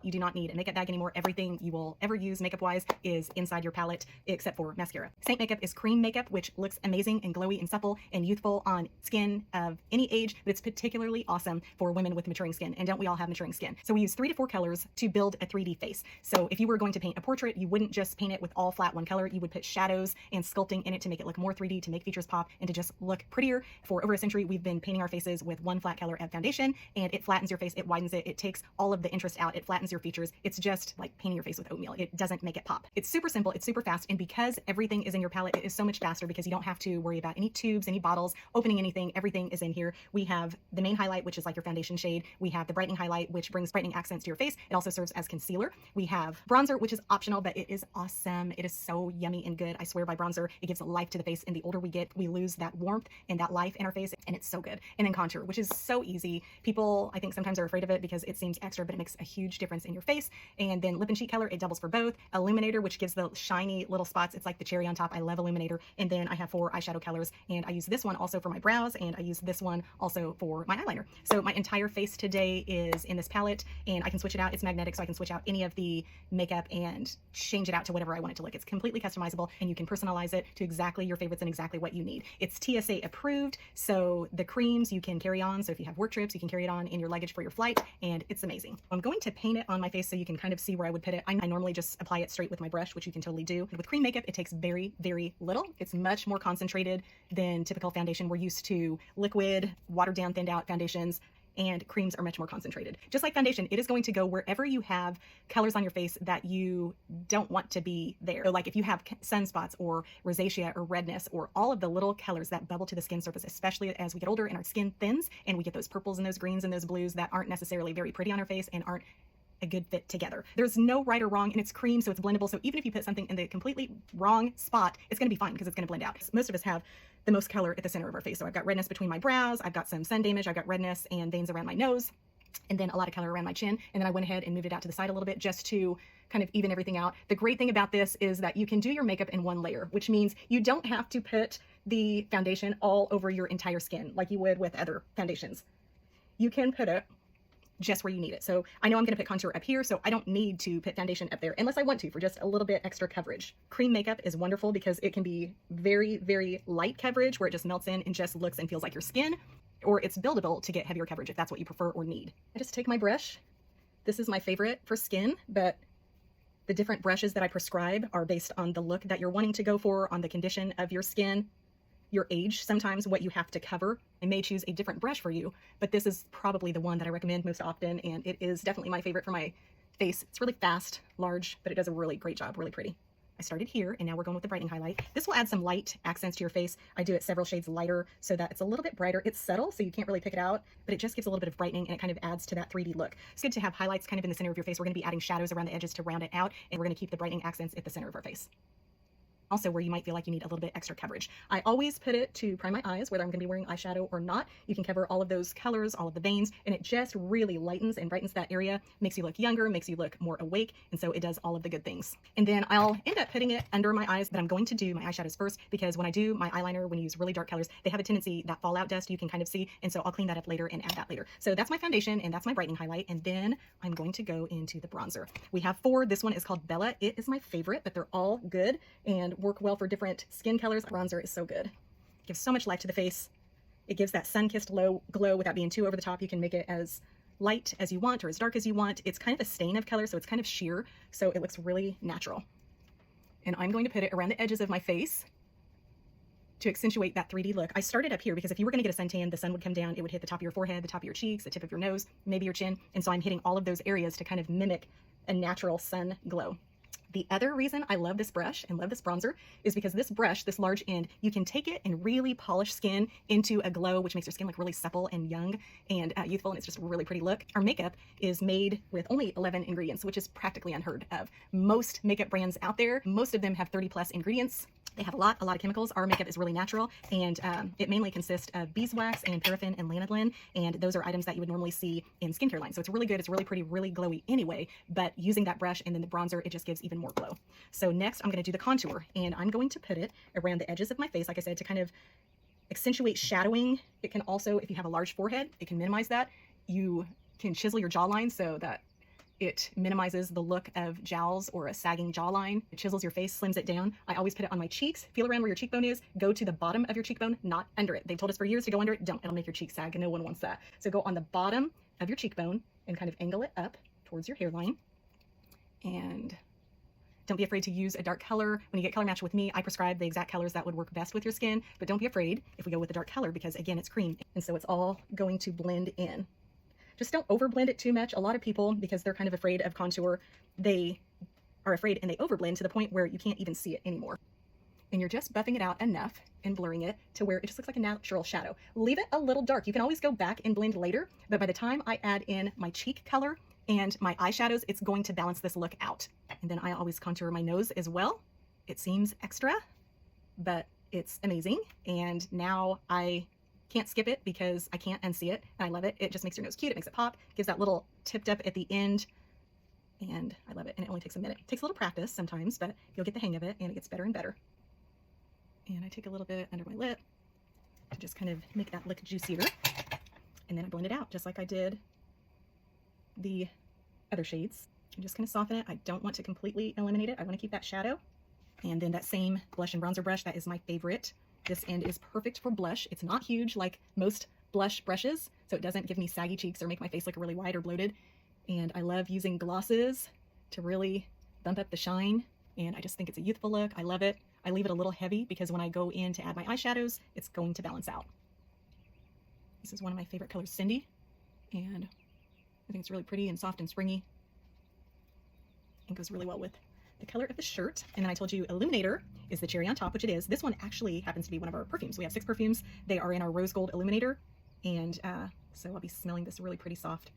You do not need a makeup bag anymore. Everything you will ever use makeup-wise is inside your palette, except for mascara. Seint makeup is cream makeup, which looks amazing and glowy and supple and youthful on skin of any age, but it's particularly awesome for women with maturing skin. And don't we all have maturing skin? So we use 3 to 4 colors to build a 3D face. So if you were going to paint a portrait, you wouldn't just paint it with all flat one color. You would put shadows and sculpting in it to make it look more 3D, to make features pop, and to just look prettier. For over a century, we've been painting our faces with one flat color of foundation, and it flattens your face, it widens it, it takes all of the interest out, it flattens your features. It's just like painting your face with oatmeal. It doesn't make it pop. It's super simple, it's super fast, and because everything is in your palette, it is so much faster because you don't have to worry about any tubes, any bottles, opening anything. Everything is in here. We have the main highlight, which is like your foundation shade. We have the brightening highlight, which brings brightening accents to your face. It also serves as concealer. We have bronzer, which is optional, but it is awesome. It is so yummy and good. I swear by bronzer, it gives life to the face, and the older we get, we lose that warmth and that life in our face, and it's so good. And then contour, which is so easy. People, I think, sometimes are afraid of it because it seems extra, but it makes a huge difference in your face. And then lip and cheek color, it doubles for both. Illuminator, which gives the shiny little spots. It's like the cherry on top. I love illuminator. And then I have 4 eyeshadow colors, and I use this one also for my brows, and I use this one also for my eyeliner. So my entire face today is in this palette, and I can switch it out. It's magnetic, so I can switch out any of the makeup and change it out to whatever I want it to look. It's completely customizable, and you can personalize it to exactly your favorites and exactly what you need. It's TSA approved, so the creams you can carry on. So if you have work trips, you can carry it on in your luggage for your flight, and it's amazing. I'm going to paint it on my face so you can kind of see where I would put it. I normally just apply it straight with my brush, which you can totally do. With cream makeup, it takes very, very little. It's much more concentrated than typical foundation. We're used to liquid, watered down, thinned out foundations, and creams are much more concentrated. Just like foundation, it is going to go wherever you have colors on your face that you don't want to be there. So like if you have sunspots or rosacea or redness or all of the little colors that bubble to the skin surface, especially as we get older and our skin thins and we get those purples and those greens and those blues that aren't necessarily very pretty on our face and aren't a good fit together. There's no right or wrong, and it's cream, so it's blendable. So even if you put something in the completely wrong spot, it's going to be fine because it's going to blend out. Most of us have the most color at the center of our face. So I've got redness between my brows, I've got some sun damage, I've got redness and veins around my nose, and then a lot of color around my chin. And then I went ahead and moved it out to the side a little bit just to kind of even everything out. The great thing about this is that you can do your makeup in one layer, which means you don't have to put the foundation all over your entire skin like you would with other foundations. You can put it just where you need it. So I know I'm going to put contour up here, so I don't need to put foundation up there unless I want to for just a little bit extra coverage. Cream makeup is wonderful because it can be very, very light coverage where it just melts in and just looks and feels like your skin, or it's buildable to get heavier coverage if that's what you prefer or need. I just take my brush. This is my favorite for skin, but the different brushes that I prescribe are based on the look that you're wanting to go for, on the condition of your skin, your age, sometimes what you have to cover. I may choose a different brush for you, but this is probably the one that I recommend most often, and it is definitely my favorite for my face. It's really fast, large, but it does a really great job, really pretty. I started here, and now we're going with the brightening highlight. This will add some light accents to your face. I do it several shades lighter so that it's a little bit brighter. It's subtle, so you can't really pick it out, but it just gives a little bit of brightening, and it kind of adds to that 3D look. It's good to have highlights kind of in the center of your face. We're going to be adding shadows around the edges to round it out, and we're going to keep the brightening accents at the center of our face. Also where you might feel like you need a little bit extra coverage. I always put it to prime my eyes, whether I'm going to be wearing eyeshadow or not. You can cover all of those colors, all of the veins, and it just really lightens and brightens that area, makes you look younger, makes you look more awake, and so it does all of the good things. And then I'll end up putting it under my eyes, but I'm going to do my eyeshadows first because when I do my eyeliner, when you use really dark colors, they have a tendency, that fallout dust you can kind of see, and so I'll clean that up later and add that later. So that's my foundation, and that's my brightening highlight, and then I'm going to go into the bronzer. We have 4. This one is called Bella. It is my favorite, but they're all good and work well for different skin colors. Bronzer is so good. It gives so much life to the face. It gives that sun-kissed glow without being too over the top. You can make it as light as you want or as dark as you want. It's kind of a stain of color, so it's kind of sheer, so it looks really natural. And I'm going to put it around the edges of my face to accentuate that 3D look. I started up here because if you were going to get a suntan, the sun would come down, it would hit the top of your forehead, the top of your cheeks, the tip of your nose, maybe your chin, and so I'm hitting all of those areas to kind of mimic a natural sun glow. The other reason I love this brush and love this bronzer is because this brush, this large end, you can take it and really polish skin into a glow, which makes your skin look really supple and young and youthful, and it's just a really pretty look. Our makeup is made with only 11 ingredients, which is practically unheard of. Most makeup brands out there, most of them have 30+ ingredients. They have a lot of chemicals. Our makeup is really natural, and it mainly consists of beeswax and paraffin and lanolin, and those are items that you would normally see in skincare lines. So it's really good, it's really pretty, really glowy anyway, but using that brush and then the bronzer, it just gives even more glow. So next I'm going to do the contour, and I'm going to put it around the edges of my face, like I said, to kind of accentuate shadowing. It can also, if you have a large forehead, it can minimize that. You can chisel your jawline so that It minimizes the look of jowls or a sagging jawline. It chisels your face, slims it down. I always put it on my cheeks. Feel around where your cheekbone is. Go to the bottom of your cheekbone, not under it. They've told us for years to go under it. Don't. It'll make your cheeks sag, and no one wants that. So go on the bottom of your cheekbone and kind of angle it up towards your hairline. And don't be afraid to use a dark color. When you get color matched with me, I prescribe the exact colors that would work best with your skin, but don't be afraid if we go with a dark color because, again, it's cream. And so it's all going to blend in. Just don't overblend it too much. A lot of people, because they're kind of afraid of contour, they are afraid and they overblend to the point where you can't even see it anymore. And you're just buffing it out enough and blurring it to where it just looks like a natural shadow. Leave it a little dark. You can always go back and blend later, but by the time I add in my cheek color and my eyeshadows, it's going to balance this look out. And then I always contour my nose as well. It seems extra, but it's amazing. And now I can't skip it because I can't unsee it, and I love it. It just makes your nose cute. It makes it pop, gives that little tipped up at the end, and I love it. And it only takes a minute. It takes a little practice sometimes, but you'll get the hang of it, and it gets better and better. And I take a little bit under my lip to just kind of make that look juicier, and then I blend it out just like I did the other shades. And just kind of soften it. I don't want to completely eliminate it. I want to keep that shadow. And then that same blush and bronzer brush, that is my favorite. This end is perfect for blush. It's not huge like most blush brushes, so it doesn't give me saggy cheeks or make my face look really wide or bloated. And I love using glosses to really bump up the shine, and I just think it's a youthful look. I love it. I leave it a little heavy because when I go in to add my eyeshadows, it's going to balance out. This is one of my favorite colors, Cindy, and I think it's really pretty and soft and springy. It goes really well with the color of the shirt. And then I told you Illuminator is the cherry on top, which it is. This one actually happens to be one of our perfumes. We have 6 perfumes. They are in our rose gold Illuminator. And so I'll be smelling this really pretty soft,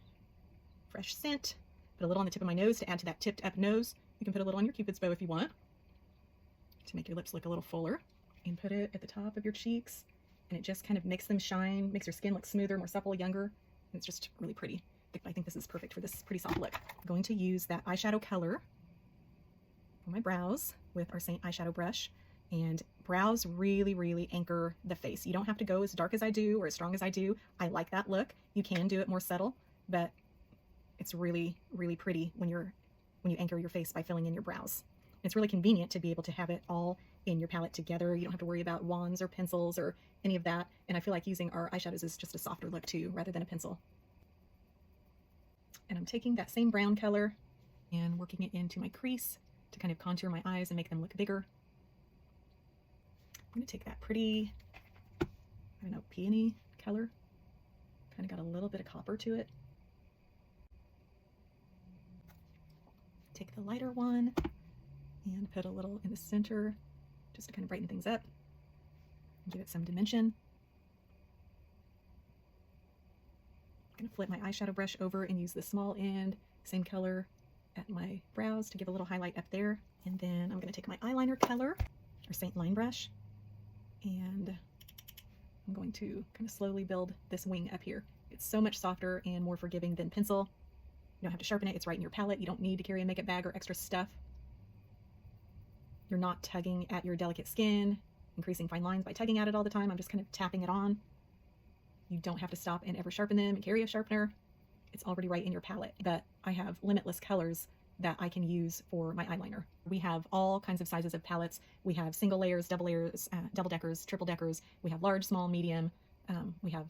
fresh scent. Put a little on the tip of my nose to add to that tipped up nose. You can put a little on your Cupid's bow if you want to make your lips look a little fuller. And put it at the top of your cheeks. And it just kind of makes them shine, makes your skin look smoother, more supple, younger. And it's just really pretty. I think this is perfect for this pretty soft look. I'm going to use that eyeshadow color for my brows with our Seint eyeshadow brush. And brows really, really anchor the face. You don't have to go as dark as I do or as strong as I do. I like that look. You can do it more subtle, but it's really, really pretty when you anchor your face by filling in your brows. It's really convenient to be able to have it all in your palette together. You don't have to worry about wands or pencils or any of that. And I feel like using our eyeshadows is just a softer look too, rather than a pencil. And I'm taking that same brown color and working it into my crease to kind of contour my eyes and make them look bigger. I'm going to take that pretty, I don't know, peony color. Kind of got a little bit of copper to it. Take the lighter one and put a little in the center just to kind of brighten things up and give it some dimension. I'm going to flip my eyeshadow brush over and use the small end, same color at my brows to give a little highlight up there. And then I'm going to take my eyeliner color, or Seint line brush, and I'm going to kind of slowly build this wing up here. It's so much softer and more forgiving than pencil. You don't have to sharpen it. It's right in your palette. You don't need to carry a makeup bag or extra stuff. You're not tugging at your delicate skin, increasing fine lines by tugging at it all the time. I'm just kind of tapping it on. You don't have to stop and ever sharpen them and carry a sharpener. It's already right in your palette. But I have limitless colors that I can use for my eyeliner. We have all kinds of sizes of palettes. We have single layers, double layers, double deckers, triple deckers. We have large, small, medium. We have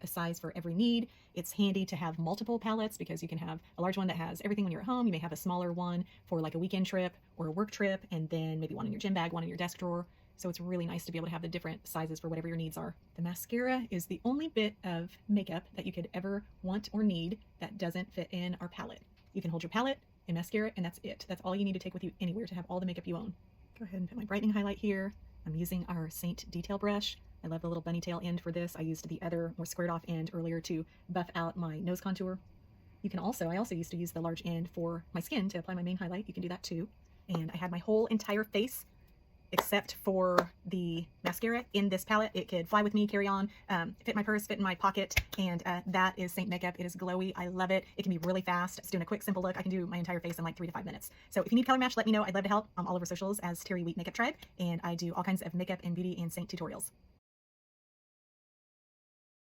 a size for every need. It's handy to have multiple palettes because you can have a large one that has everything when you're at home. You may have a smaller one for like a weekend trip or a work trip, and then maybe one in your gym bag, one in your desk drawer. So it's really nice to be able to have the different sizes for whatever your needs are. The mascara is the only bit of makeup that you could ever want or need that doesn't fit in our palette. You can hold your palette and mascara, and that's it. That's all you need to take with you anywhere to have all the makeup you own. Go ahead and put my brightening highlight here. I'm using our Seint detail brush. I love the little bunny tail end for this. I used the other more squared off end earlier to buff out my nose contour. You can also, I also used to use the large end for my skin to apply my main highlight. You can do that too. And I had my whole entire face except for the mascara in this palette. It could fly with me, carry on, fit in my purse, fit in my pocket, and that is Seint makeup. It is glowy. I love it. It can be really fast. It's doing a quick, simple look. I can do my entire face in like 3 to 5 minutes. So if you need color match, let me know. I'd love to help. I'm all over socials as Terry Wheat Makeup Tribe, and I do all kinds of makeup and beauty and Seint tutorials.